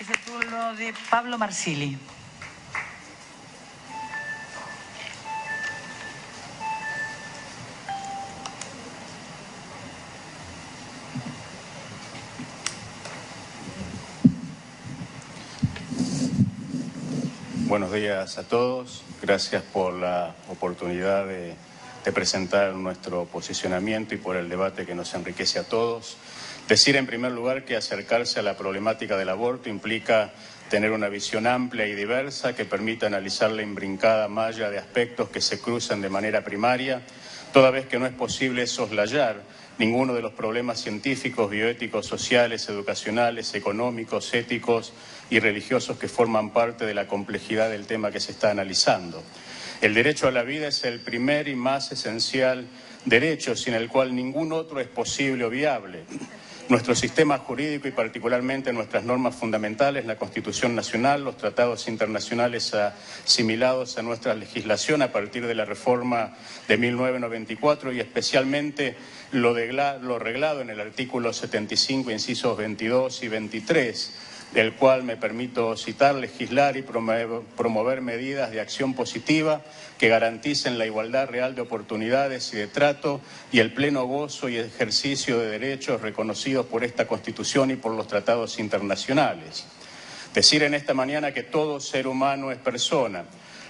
Es el turno de Pablo Marsili. Buenos días a todos. Gracias por la oportunidad de presentar nuestro posicionamiento y por el debate que nos enriquece a todos. Decir en primer lugar que acercarse a la problemática del aborto implica tener una visión amplia y diversa que permita analizar la imbrincada malla de aspectos que se cruzan de manera primaria, toda vez que no es posible soslayar ninguno de los problemas científicos, bioéticos, sociales, educacionales, económicos, éticos y religiosos que forman parte de la complejidad del tema que se está analizando. El derecho a la vida es el primer y más esencial derecho sin el cual ningún otro es posible o viable. Nuestro sistema jurídico y particularmente nuestras normas fundamentales, la Constitución Nacional, los tratados internacionales asimilados a nuestra legislación a partir de la reforma de 1994 y especialmente lo reglado en el artículo 75, incisos 22 y 23, del cual me permito citar, legislar y promover medidas de acción positiva que garanticen la igualdad real de oportunidades y de trato y el pleno gozo y ejercicio de derechos reconocidos por esta Constitución y por los tratados internacionales. Decir en esta mañana que todo ser humano es persona.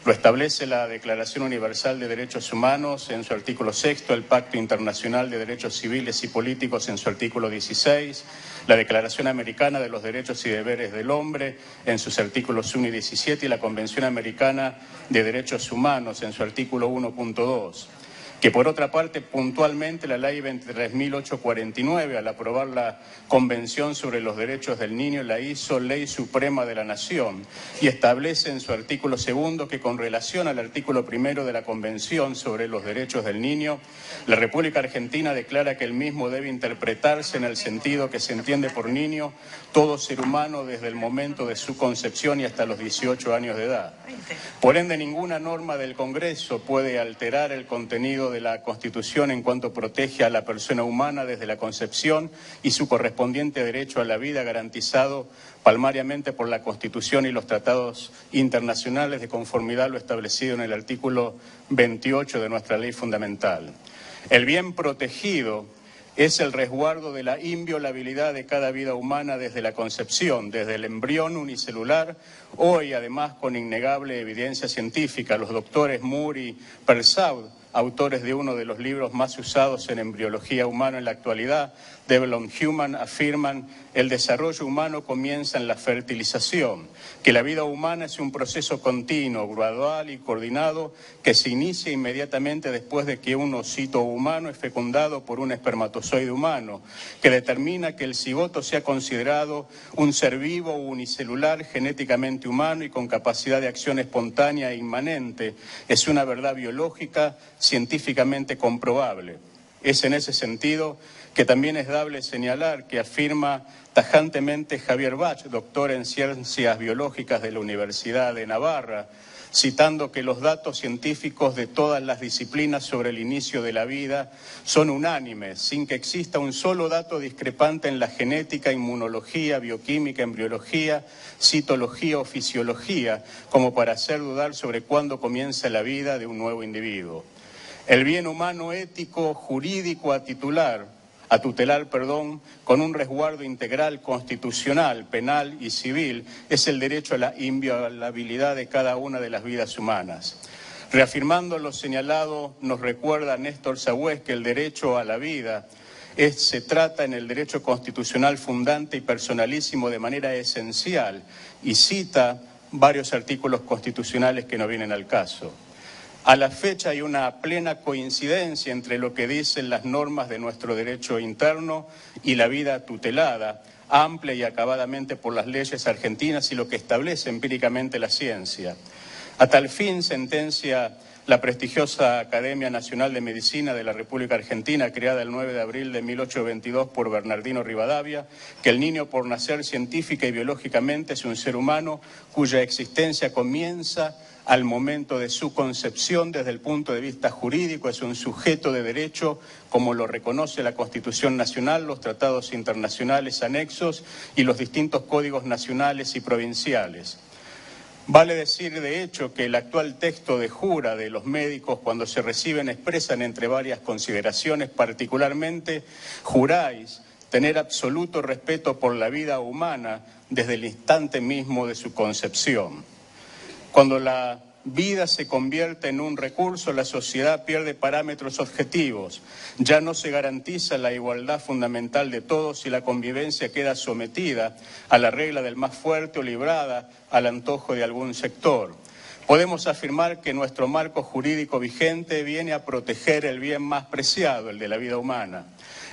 Lo establece la Declaración Universal de Derechos Humanos en su artículo 6, el Pacto Internacional de Derechos Civiles y Políticos en su artículo 16, la Declaración Americana de los Derechos y Deberes del Hombre en sus artículos 1 y 17 y la Convención Americana de Derechos Humanos en su artículo 1.2. Que por otra parte, puntualmente, la Ley 23.849, al aprobar la Convención sobre los Derechos del Niño, la hizo Ley Suprema de la Nación y establece en su artículo 2 que con relación al artículo 1 de la Convención sobre los Derechos del Niño, la República Argentina declara que el mismo debe interpretarse en el sentido que se entiende por niño todo ser humano desde el momento de su concepción y hasta los 18 años de edad. Por ende, ninguna norma del Congreso puede alterar el contenido de la Constitución en cuanto protege a la persona humana desde la concepción y su correspondiente derecho a la vida garantizado palmariamente por la Constitución y los tratados internacionales de conformidad a lo establecido en el artículo 28 de nuestra ley fundamental. El bien protegido es el resguardo de la inviolabilidad de cada vida humana desde la concepción, desde el embrión unicelular, hoy además con innegable evidencia científica. Los doctores Moore y Persaud, autores de uno de los libros más usados en embriología humana en la actualidad, Development Human, afirman: el desarrollo humano comienza en la fertilización, que la vida humana es un proceso continuo, gradual y coordinado que se inicia inmediatamente después de que un ocito humano es fecundado por un espermatozoide humano, que determina que el cigoto sea considerado un ser vivo unicelular genéticamente humano y con capacidad de acción espontánea e inmanente. Es una verdad biológica científicamente comprobable. Es en ese sentido que también es dable señalar que afirma tajantemente Javier Bach, doctor en Ciencias Biológicas de la Universidad de Navarra, citando que los datos científicos de todas las disciplinas sobre el inicio de la vida son unánimes, sin que exista un solo dato discrepante en la genética, inmunología, bioquímica, embriología, citología o fisiología, como para hacer dudar sobre cuándo comienza la vida de un nuevo individuo. El bien humano ético, jurídico a tutelar, con un resguardo integral constitucional, penal y civil, es el derecho a la inviolabilidad de cada una de las vidas humanas. Reafirmando lo señalado, nos recuerda Néstor Sagüés que el derecho a la vida se trata en el derecho constitucional fundante y personalísimo de manera esencial y cita varios artículos constitucionales que no vienen al caso. A la fecha hay una plena coincidencia entre lo que dicen las normas de nuestro derecho interno y la vida tutelada, amplia y acabadamente por las leyes argentinas y lo que establece empíricamente la ciencia. A tal fin, sentencia la prestigiosa Academia Nacional de Medicina de la República Argentina, creada el 9 de abril de 1822 por Bernardino Rivadavia, que el niño por nacer científica y biológicamente es un ser humano cuya existencia comienza al momento de su concepción desde el punto de vista jurídico, es un sujeto de derecho como lo reconoce la Constitución Nacional, los tratados internacionales anexos y los distintos códigos nacionales y provinciales. Vale decir, de hecho, que el actual texto de jura de los médicos cuando se reciben expresan entre varias consideraciones, particularmente juráis tener absoluto respeto por la vida humana desde el instante mismo de su concepción. Cuando la vida se convierte en un recurso, la sociedad pierde parámetros objetivos. Ya no se garantiza la igualdad fundamental de todos y la convivencia queda sometida a la regla del más fuerte o librada al antojo de algún sector. Podemos afirmar que nuestro marco jurídico vigente viene a proteger el bien más preciado, el de la vida humana.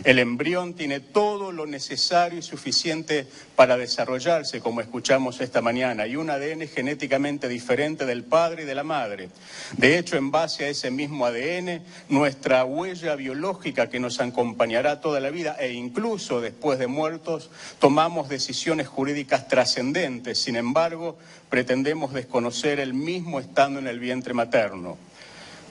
El embrión tiene todo lo necesario y suficiente para desarrollarse, como escuchamos esta mañana, y un ADN genéticamente diferente del padre y de la madre. De hecho, en base a ese mismo ADN, nuestra huella biológica que nos acompañará toda la vida e incluso después de muertos, tomamos decisiones jurídicas trascendentes. Sin embargo, pretendemos desconocer el mismo estando en el vientre materno.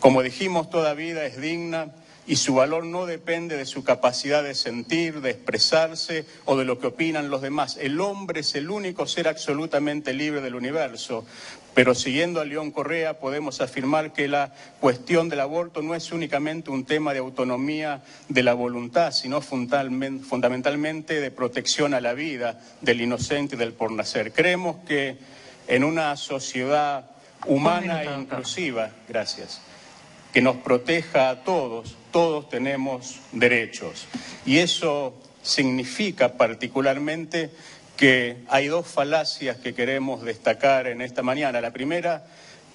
Como dijimos, toda vida es digna y su valor no depende de su capacidad de sentir, de expresarse o de lo que opinan los demás. El hombre es el único ser absolutamente libre del universo, pero siguiendo a León Correa podemos afirmar que la cuestión del aborto no es únicamente un tema de autonomía de la voluntad, sino fundamentalmente de protección a la vida del inocente y del por nacer. Creemos que en una sociedad humana e inclusiva, que nos proteja a todos, todos tenemos derechos. Y eso significa particularmente que hay dos falacias que queremos destacar en esta mañana. La primera,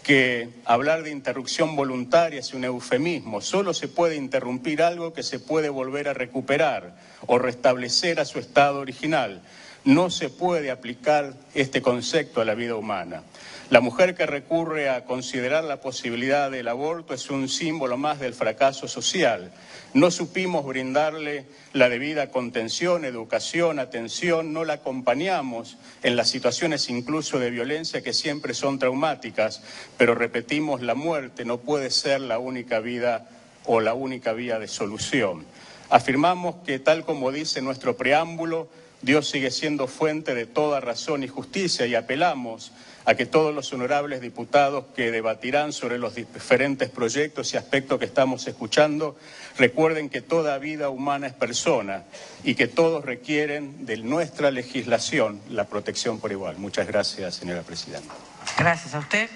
que hablar de interrupción voluntaria es un eufemismo. Solo se puede interrumpir algo que se puede volver a recuperar o restablecer a su estado original. No se puede aplicar este concepto a la vida humana. La mujer que recurre a considerar la posibilidad del aborto es un símbolo más del fracaso social. No supimos brindarle la debida contención, educación, atención, no la acompañamos en las situaciones incluso de violencia que siempre son traumáticas, pero repetimos, la muerte no puede ser la única vida o la única vía de solución. Afirmamos que, tal como dice nuestro preámbulo, Dios sigue siendo fuente de toda razón y justicia y apelamos a que todos los honorables diputados que debatirán sobre los diferentes proyectos y aspectos que estamos escuchando recuerden que toda vida humana es persona y que todos requieren de nuestra legislación la protección por igual. Muchas gracias, señora presidenta. Gracias a usted.